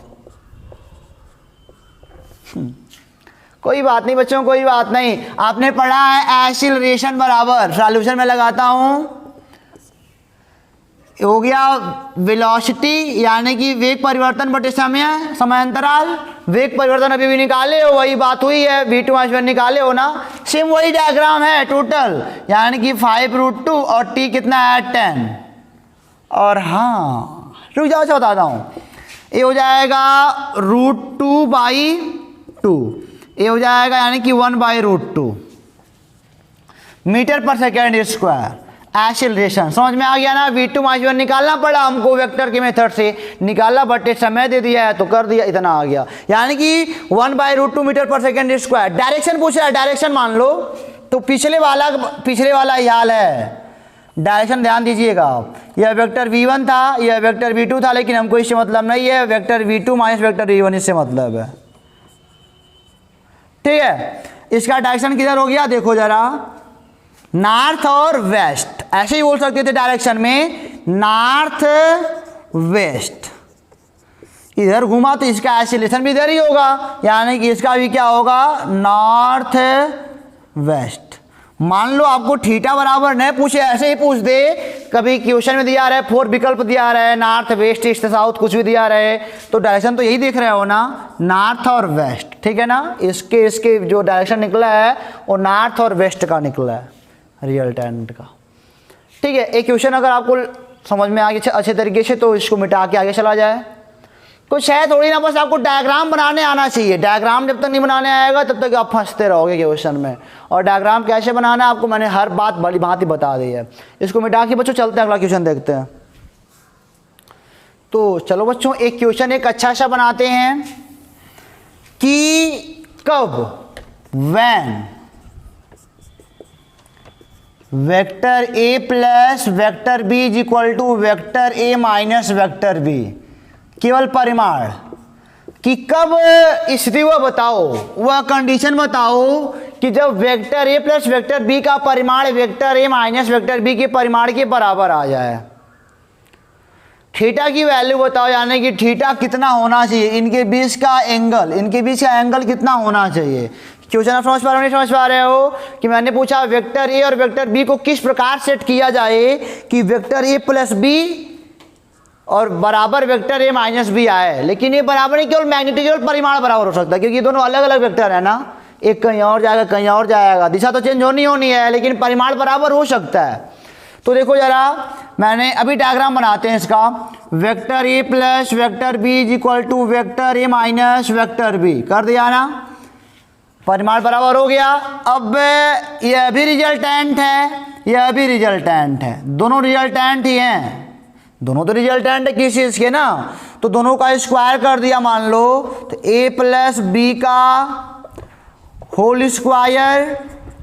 कोई बात नहीं बच्चों, कोई बात नहीं, आपने पढ़ा है एक्सीलरेशन बराबर, सॉल्यूशन में लगाता हूं, हो गया वेलोसिटी यानी कि वेग परिवर्तन बटे समय, समांतराल। वेग परिवर्तन अभी भी निकाले हो, वही बात हुई है, V2 माइनस V1 निकाले हो ना, सेम वही डायग्राम है टोटल, यानी कि 5√2 और t कितना है 10। और हाँ रुक जाओ, अच्छा बताता हूँ, ये हो जाएगा √2/2, ये हो जाएगा यानी कि 1/√2 मीटर पर सेकेंड स्क्वायर। एक्सीलरेशन समझ में आ गया ना, V2 माइनस V1 निकालना पड़ा हमको वेक्टर के मेथड से, निकालना बटे समय दे दिया है तो कर दिया, इतना आ गया, यानी कि 1/√2 मीटर पर सेकेंड स्क्वायर। डायरेक्शन पूछ रहा है, डायरेक्शन मान लो तो पिछले वाला ही हाल है। डायरेक्शन ध्यान दीजिएगा आप, यह वेक्टर V1 था, यह वेक्टर V2 था, लेकिन हमको इससे मतलब नहीं है, vector V2 minus vector V1 इससे मतलब है, ठीक है। इसका डायरेक्शन किधर हो गया, देखो जरा, नॉर्थ और वेस्ट, ऐसे ही बोल सकते थे डायरेक्शन में, नॉर्थ वेस्ट। इधर घुमा तो इसका एक्सीलरेशन भी इधर ही होगा, यानी कि इसका भी क्या होगा, नॉर्थ वेस्ट। मान लो आपको थीटा बराबर नहीं पूछे, ऐसे ही पूछ दे, कभी क्वेश्चन में दिया रहे 4 विकल्प दिया रहे, नॉर्थ वेस्ट ईस्ट साउथ कुछ भी दिया रहे, तो डायरेक्शन तो यही देख रहे हो ना, नॉर्थ और वेस्ट, ठीक है ना। इसके जो डायरेक्शन निकला है वो नॉर्थ और वेस्ट का निकला है, रिजल्टेंट का, ठीक है। एक क्वेश्चन अगर आपको समझ में आ गया अच्छे तरीके से तो इसको मिटा के आगे चला जाए, कुछ है थोड़ी ना, बस आपको डायग्राम बनाने आना चाहिए। डायग्राम जब तक नहीं बनाने आएगा तब तक आप फंसते रहोगे क्वेश्चन में। और डायग्राम कैसे बनाना है आपको मैंने हर बात बड़ी भांति बता दी है। इसको मिटा के बच्चों चलते हैं, अगला क्वेश्चन देखते हैं। तो चलो बच्चों एक क्वेश्चन एक अच्छा सा बनाते हैं कि कब, when vector A plus vector B is equal to vector A minus vector B, केवल परिमाण कि कब स्थिति वह बताओ, वह कंडीशन बताओ कि जब वेक्टर ए प्लस वेक्टर बी का परिमाण वेक्टर ए माइनस वेक्टर बी के परिमाण के बराबर आ जाए, थीटा की वैल्यू बताओ, यानी कि थीटा कितना होना चाहिए, इनके बीच का एंगल, इनके बीच का एंगल कितना होना चाहिए। क्वेश्चन आप समझ पा रहे हो, नहीं समझ पा रहे हो? कि मैंने पूछा वेक्टर ए और वेक्टर बी को किस प्रकार सेट किया जाए कि वेक्टर ए प्लस बी और बराबर वेक्टर ए माइनस बी आए। लेकिन ये बराबर नहीं, केवल मैग्नीट्यूड, केवल परिमाण बराबर हो सकता है, क्योंकि दोनों अलग अलग वेक्टर है ना, एक कहीं और जाएगा कहीं और जाएगा, दिशा तो चेंज होनी है, लेकिन परिमाण बराबर हो सकता है। तो देखो जरा, मैंने अभी डायग्राम बनाते हैं इसका, vector A plus vector B is equal to vector A minus vector B, कर दिया ना, परिमाण बराबर हो गया। अब यह भी रिजल्टेंट है, यह भी रिजल्टेंट है, दोनों रिजल्टेंट ही हैं, दोनों तो रिजल्टेंट है किस चीज़ के ना, तो दोनों का स्क्वायर कर दिया मान लो, तो ए प्लस बी का whole square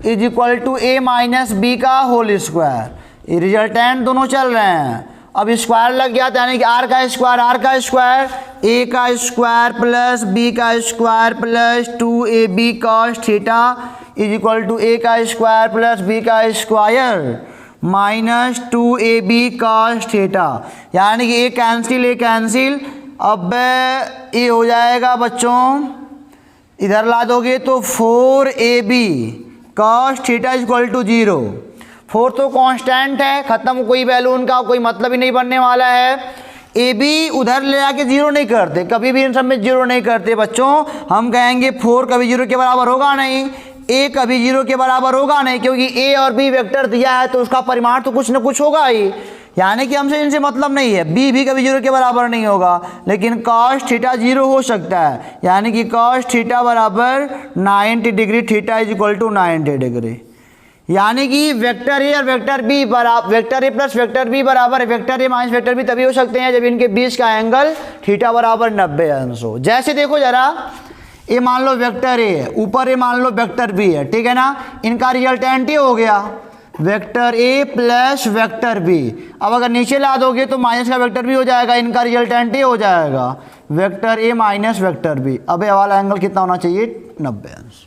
is equal to A minus B का होल स्क्वायर, ये रिजल्टेंट दोनों चल रहे हैं। अब स्क्वायर लग गया, यानी कि आर का स्क्वायर, ए का स्क्वायर प्लस बी का square plus 2ab cos theta is equal to A का स्क्वायर प्लस बी का square minus 2ab cos theta, यानी कि ए कैंसिल। अब ये हो जाएगा बच्चों, इधर ला दोगे तो 4ab cos theta is equal to 0, 4 तो कांस्टेंट है, खत्म, कोई वैल्यू उनका कोई मतलब ही नहीं बनने वाला है। ए बी उधर ले आके 0 नहीं करते, कभी भी इन सब में 0 नहीं करते बच्चों, हम कहेंगे 4 कभी 0 के बराबर होगा नहीं, ए कभी 0 के बराबर होगा नहीं, क्योंकि ए और बी वेक्टर दिया है तो उसका परिमाण तो कुछ न कुछ होगा ही, यानी कि हमसे इनसे मतलब नहीं है। बी भी कभी 0 के बराबर नहीं होगा, लेकिन cos थीटा 0 हो सकता है, यानी कि cos थीटा बराबर 90 degree, theta is equal to 90 degree, यानी कि वेक्टर ए और वेक्टर बी बराबर, वेक्टर ए प्लस वेक्टर बी बराबर वेक्टर ए माइनस वेक्टर बी तभी हो सकते हैं जब इनके बीच का एंगल थीटा बराबर 90 अंश हो। जैसे देखो जरा, ये मान लो वेक्टर ए है, ऊपर ये मान लो वेक्टर बी है, ठीक है ना, इनका रिजल्टेंट ये हो गया वेक्टर ए प्लस वेक्टर बी। अब अगर नीचे ला दोगे तो माइनस का वेक्टर बी हो जाएगा, इनका रिजल्टेंट ये हो जाएगा वेक्टर ए माइनस वेक्टर बी। अब ये वाला एंगल कितना होना चाहिए, 90 अंश।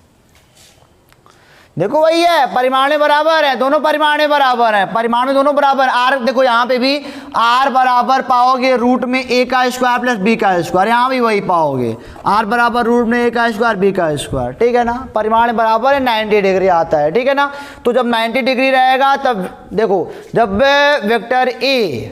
देखो वही है, परिमाण बराबर है, दोनों परिमाण बराबर है, परिमाण दोनों बराबर। आर देखो यहाँ पे भी आर बराबर पाओगे रूट में ए का स्क्वायर प्लस बी का स्क्वायर, यहाँ भी वही पाओगे, आर बराबर रूट में ए का स्क्वायर बी का स्क्वायर, ठीक है ना, परिमाण बराबर है, 90 डिग्री आता है, ठीक है ना। तो जब 90 डिग्री रहेगा तब देखो, जब वेक्टर ए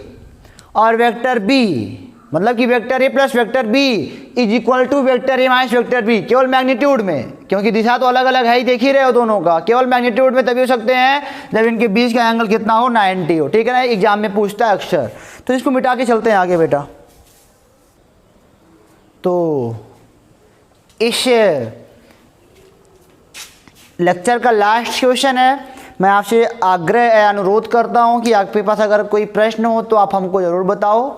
और वेक्टर बी, मतलब कि vector A plus vector B is equal to vector A minus vector B, केवल मैग्नीट्यूड में, क्योंकि दिशा तो अलग अलग है ही, देख ही रहे हो दोनों का, केवल मैग्नीट्यूड में तभी हो सकते हैं जब इनके बीच का एंगल कितना हो, 90 हो, ठीक है ना, एग्जाम में पूछता है अक्सर। तो इसको मिटा के चलते हैं आगे बेटा। तो इस लेक्चर का लास्ट क्वेश्चन है, मैं आपसे आग्रह अनुरोध करता हूँ कि आपके पास अगर कोई प्रश्न हो तो आप हमको ज़रूर बताओ।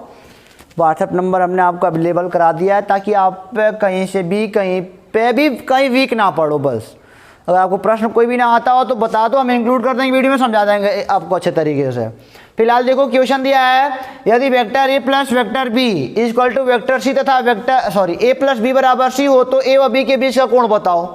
व्हाट्सएप नंबर हमने आपको अवेलेबल करा दिया है, ताकि आप कहीं से भी कहीं वीक ना पड़ो। बस अगर आपको प्रश्न कोई भी ना आता हो तो बता दो, हम इंक्लूड कर देंगे वीडियो में, समझा देंगे आपको अच्छे तरीके से। फिलहाल देखो क्वेश्चन दिया है, यदि vector A plus vector B is equal to vector C तथा ए प्लस बी बराबर सी हो तो ए व बी के बीच का कोण बताओ।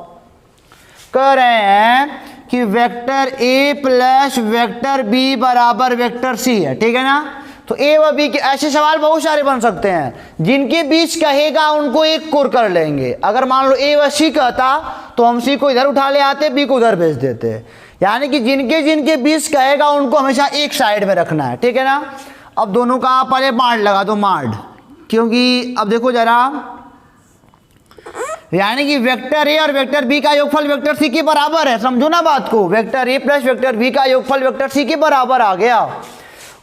कह रहे हैं कि वेक्टर ए प्लस वेक्टर बी बराबर वेक्टर सी है, ठीक है ना। तो ए व बी के ऐसे सवाल बहुत सारे बन सकते हैं, जिनके बीच कहेगा उनको एक कोर कर लेंगे। अगर मान लो ए व सी कहता तो हम सी को इधर उठा ले आते, बी को उधर भेज देते, यानी कि जिनके बीच कहेगा उनको हमेशा एक साइड में रखना है, ठीक है ना। अब दोनों का पहले माड लगा दो, माड, क्योंकि अब देखो जरा, यानी कि वेक्टर ए और वेक्टर बी का योगफल वेक्टर सी के बराबर है, समझो ना बात को, वेक्टर ए प्लस वेक्टर बी का योगफल वेक्टर सी के बराबर आ गया।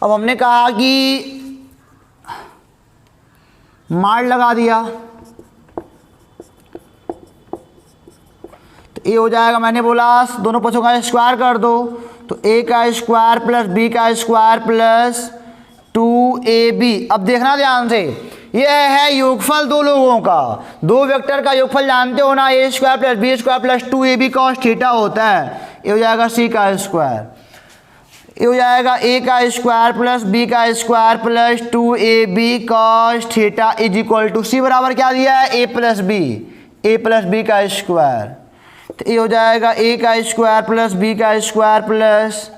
अब हमने कहा कि माड लगा दिया तो ये हो जाएगा, मैंने बोला दोनों पक्षों का स्क्वायर कर दो, तो ए का स्क्वायर प्लस बी का स्क्वायर प्लस 2ab। अब देखना ध्यान से, यह है योगफल दो लोगों का, दो वेक्टर का योगफल जानते हो ना, A square plus B square plus 2ab cos theta होता है। ये हो जाएगा सी का स्क्वायर, ये हो जाएगा ए का स्क्वायर प्लस बी का square plus 2ab cos theta is equal to C बराबर क्या दिया है, ए प्लस बी का स्क्वायर। तो ये हो जाएगा ए का स्क्वायर प्लस बी का square plus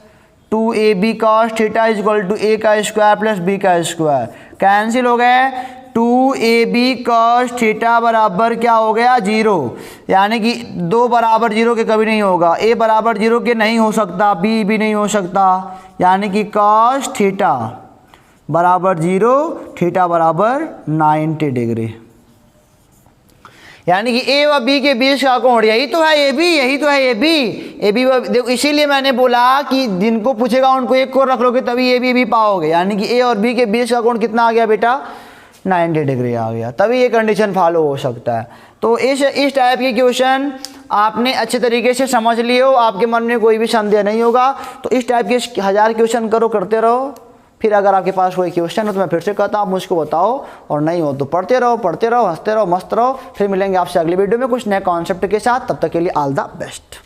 2ab cos theta is equal to a का स्क्वायर प्लस b का स्क्वायर, कैंसिल हो गए। 2ab cos थीटा बराबर क्या हो गया 0, यानी कि 2 बराबर 0 के कभी नहीं होगा, a बराबर 0 के नहीं हो सकता, b भी नहीं हो सकता, यानी कि cos थीटा बराबर 0, थीटा बराबर 90 डिग्री, यानी कि ए व बी के बीच का कोण यही तो है ए बी, यही तो है ए बी। ए बी देखो, इसीलिए मैंने बोला कि जिनको पूछेगा उनको एक कोण रख लोगे तभी ए बी पाओगे, यानी कि ए और बी के बीच का कोण कितना आ गया बेटा 90 डिग्री आ गया, तभी ये कंडीशन फॉलो हो सकता है। तो इस टाइप के क्वेश्चन आपने अच्छे तरीके से समझ लिए हो, आपके मन में कोई भी संदेह नहीं होगा। तो इस टाइप के 1000 क्वेश्चन करो, करते रहो। फिर अगर आपके पास कोई क्वेश्चन हो तो मैं फिर से कहता हूँ, आप मुझको बताओ, और नहीं हो तो पढ़ते रहो, हंसते रहो, मस्त रहो। फिर मिलेंगे आपसे अगली वीडियो में कुछ नए कॉन्सेप्ट के साथ, तब तक के लिए ऑल द बेस्ट।